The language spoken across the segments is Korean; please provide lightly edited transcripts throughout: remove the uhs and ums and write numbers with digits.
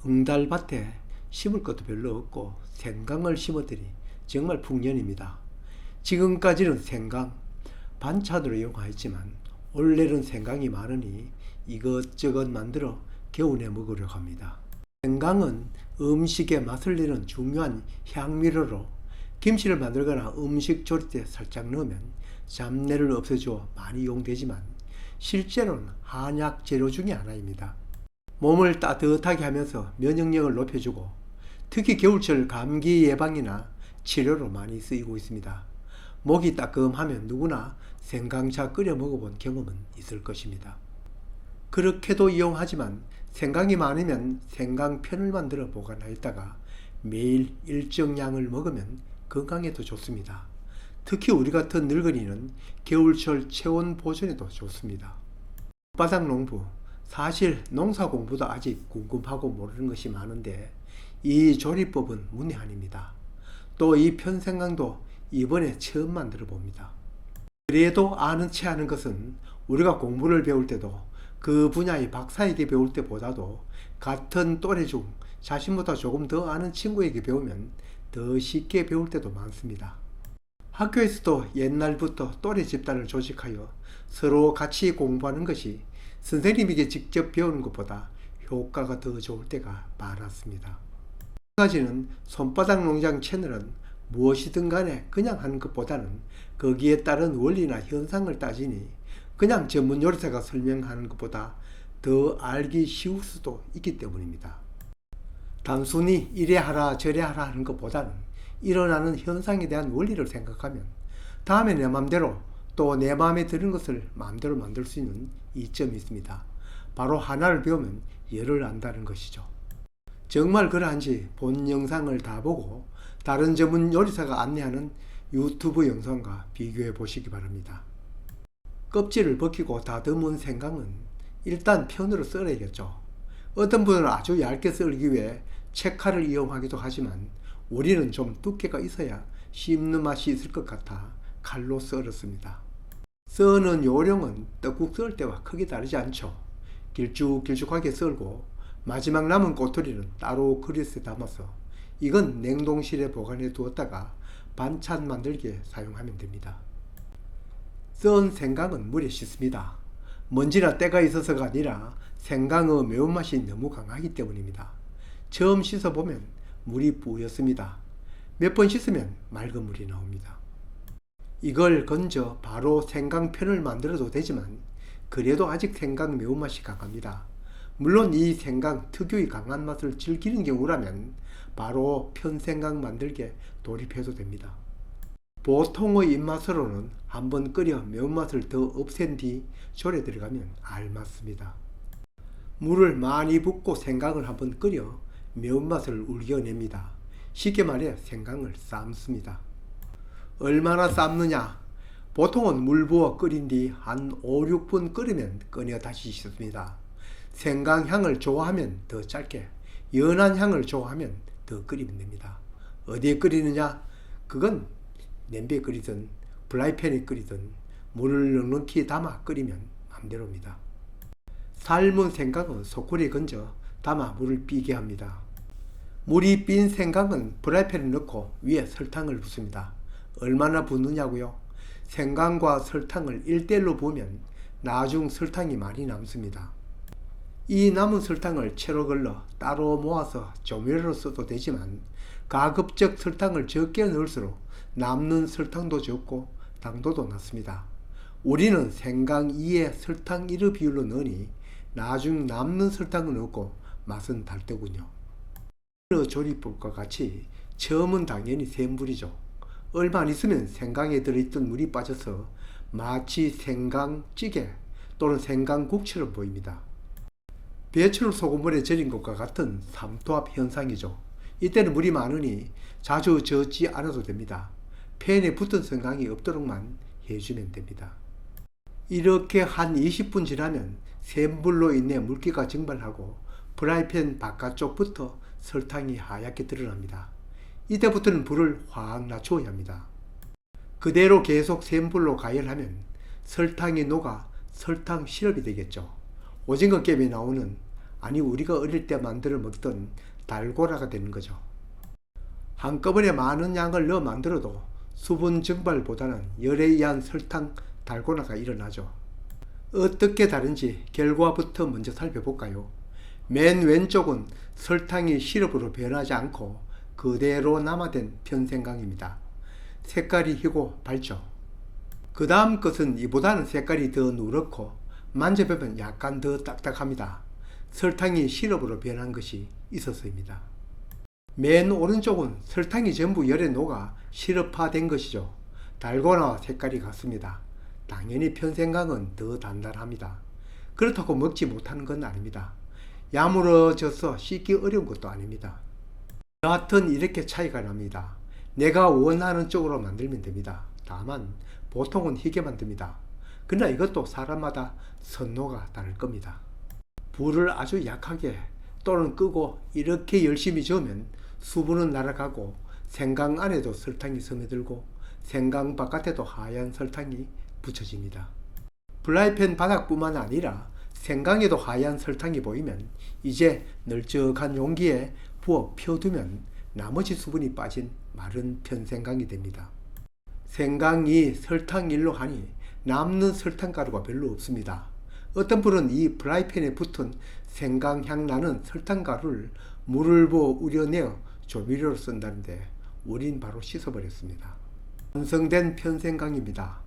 응달밭에 심을 것도 별로 없고 생강을 심었더니 정말 풍년입니다. 지금까지는 생강 반찬으로 이용하였지만 올해는 생강이 많으니 이것저것 만들어 겨우내 먹으려고 합니다. 생강은 음식의 맛을 내는 중요한 향미료로 김치를 만들거나 음식 조릴 때 살짝 넣으면 잡내를 없애주어 많이 이용되지만 실제로는 한약 재료 중에 하나입니다. 몸을 따뜻하게 하면서 면역력을 높여주고 특히 겨울철 감기 예방이나 치료로 많이 쓰이고 있습니다. 목이 따끔하면 누구나 생강차 끓여 먹어본 경험은 있을 것입니다. 그렇게도 이용하지만 생강이 많으면 생강편을 만들어 보관하였다가 매일 일정량을 먹으면 건강에도 좋습니다. 특히 우리 같은 늙은이는 겨울철 체온 보존에도 좋습니다. 바닥 농부, 사실 농사 공부도 아직 궁금하고 모르는 것이 많은데 이 조리법은 문외한입니다. 또 이 편생강도 이번에 처음 만들어 봅니다. 그래도 아는 체 하는 것은 우리가 공부를 배울 때도 그 분야의 박사에게 배울 때보다도 같은 또래 중 자신보다 조금 더 아는 친구에게 배우면 더 쉽게 배울 때도 많습니다. 학교에서도 옛날부터 또래 집단을 조직하여 서로 같이 공부하는 것이 선생님에게 직접 배우는 것보다 효과가 더 좋을 때가 많았습니다. 한 가지는 손바닥 농장 채널은 무엇이든 간에 그냥 하는 것보다는 거기에 따른 원리나 현상을 따지니 그냥 전문 요리사가 설명하는 것보다 더 알기 쉬울 수도 있기 때문입니다. 단순히 이래 하라 저래 하라 하는 것보다는 일어나는 현상에 대한 원리를 생각하면 다음에 내 맘대로 또 내 마음에 드는 것을 마음대로 만들 수 있는 이점이 있습니다. 바로 하나를 배우면 열을 안다는 것이죠. 정말 그러한지 본 영상을 다 보고 다른 전문 요리사가 안내하는 유튜브 영상과 비교해 보시기 바랍니다. 껍질을 벗기고 다듬은 생강은 일단 편으로 썰어야겠죠. 어떤 분은 아주 얇게 썰기 위해 채칼을 이용하기도 하지만 우리는 좀 두께가 있어야 씹는 맛이 있을 것 같아 칼로 썰었습니다. 써는 요령은 떡국 썰 때와 크게 다르지 않죠. 길쭉길쭉하게 썰고 마지막 남은 꼬투리는 따로 그릇에 담아서 이건 냉동실에 보관해 두었다가 반찬 만들기에 사용하면 됩니다. 썬 생강은 물에 씻습니다. 먼지나 때가 있어서가 아니라 생강의 매운맛이 너무 강하기 때문입니다. 처음 씻어보면 물이 뿌였습니다. 몇 번 씻으면 맑은 물이 나옵니다. 이걸 건져 바로 생강편을 만들어도 되지만 그래도 아직 생강 매운맛이 강합니다. 물론 이 생강 특유의 강한 맛을 즐기는 경우라면 바로 편생강 만들기에 돌입해도 됩니다. 보통의 입맛으로는 한번 끓여 매운맛을 더 없앤 뒤 졸에 들어가면 알맞습니다. 물을 많이 붓고 생강을 한번 끓여 매운맛을 울겨냅니다. 쉽게 말해 생강을 삶습니다. 얼마나 삶느냐? 보통은 물 부어 끓인 뒤 한 5, 6분 끓이면 꺼내 다시 씻습니다. 생강 향을 좋아하면 더 짧게, 연한 향을 좋아하면 더 끓이면 됩니다. 어디에 끓이느냐? 그건 냄비에 끓이든 프라이팬에 끓이든 물을 넉넉히 담아 끓이면 맘대로입니다. 삶은 생강은 소쿠리에 건져 담아 물을 삐게 합니다. 물이 빈 생강은 프라이팬에 넣고 위에 설탕을 붓습니다. 얼마나 붓느냐고요? 생강과 설탕을 1대1로 부으면 나중 설탕이 많이 남습니다. 이 남은 설탕을 채로 걸러 따로 모아서 조미료로 써도 되지만 가급적 설탕을 적게 넣을수록 남는 설탕도 적고 당도도 낮습니다. 우리는 생강 2에 설탕 1의 비율로 넣으니 나중 남는 설탕은 없고 맛은 달더군요. 어느 조리법과 같이 처음은 당연히 센 불이죠. 얼마 안 있으면 생강에 들어있던 물이 빠져서 마치 생강찌개 또는 생강국처럼 보입니다. 배추를 소금물에 절인 것과 같은 삼투압 현상이죠. 이때는 물이 많으니 자주 젓지 않아도 됩니다. 팬에 붙은 생강이 없도록만 해주면 됩니다. 이렇게 한 20분 지나면 센 불로 인해 물기가 증발하고 프라이팬 바깥쪽부터 설탕이 하얗게 드러납니다. 이때부터는 불을 확 낮춰야 합니다. 그대로 계속 센 불로 가열하면 설탕이 녹아 설탕 시럽이 되겠죠. 오징어 게임에 나오는 아니 우리가 어릴 때 만들어 먹던 달고나가 되는 거죠. 한꺼번에 많은 양을 넣어 만들어도 수분 증발보다는 열에 의한 설탕 달고나가 일어나죠. 어떻게 다른지 결과부터 먼저 살펴볼까요? 맨 왼쪽은 설탕이 시럽으로 변하지 않고 그대로 남아된 편생강입니다. 색깔이 희고 밝죠. 그 다음 것은 이보다는 색깔이 더 누렇고 만져보면 약간 더 딱딱합니다. 설탕이 시럽으로 변한 것이 있어서입니다. 맨 오른쪽은 설탕이 전부 열에 녹아 시럽화된 것이죠. 달고나와 색깔이 같습니다. 당연히 편생강은 더 단단합니다. 그렇다고 먹지 못하는 건 아닙니다. 야무러져서 씻기 어려운 것도 아닙니다. 여하튼 이렇게 차이가 납니다. 내가 원하는 쪽으로 만들면 됩니다. 다만 보통은 희게 만듭니다. 그러나 이것도 사람마다 선호가 다를 겁니다. 불을 아주 약하게 또는 끄고 이렇게 열심히 저으면 수분은 날아가고 생강 안에도 설탕이 스며들고 생강 바깥에도 하얀 설탕이 붙여집니다. 프라이팬 바닥뿐만 아니라 생강에도 하얀 설탕이 보이면 이제 널쩍한 용기에 부어 펴두면 나머지 수분이 빠진 마른 편생강이 됩니다. 생강이 설탕일로 하니 남는 설탕가루가 별로 없습니다. 어떤 분은 이 프라이팬에 붙은 생강향 나는 설탕가루를 물을 부어 우려내어 조미료로 쓴다는데 우린 바로 씻어버렸습니다. 완성된 편생강입니다.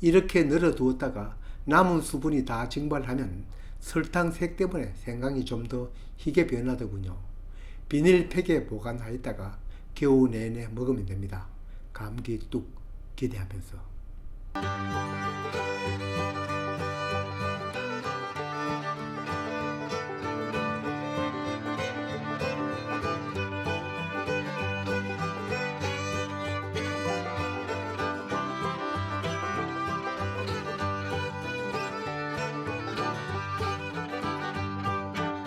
이렇게 널어두었다가 남은 수분이 다 증발하면 설탕색 때문에 생강이 좀 더 희게 변하더군요. 비닐팩에 보관하였다가 겨우 내내 먹으면 됩니다. 감기 뚝 기대하면서.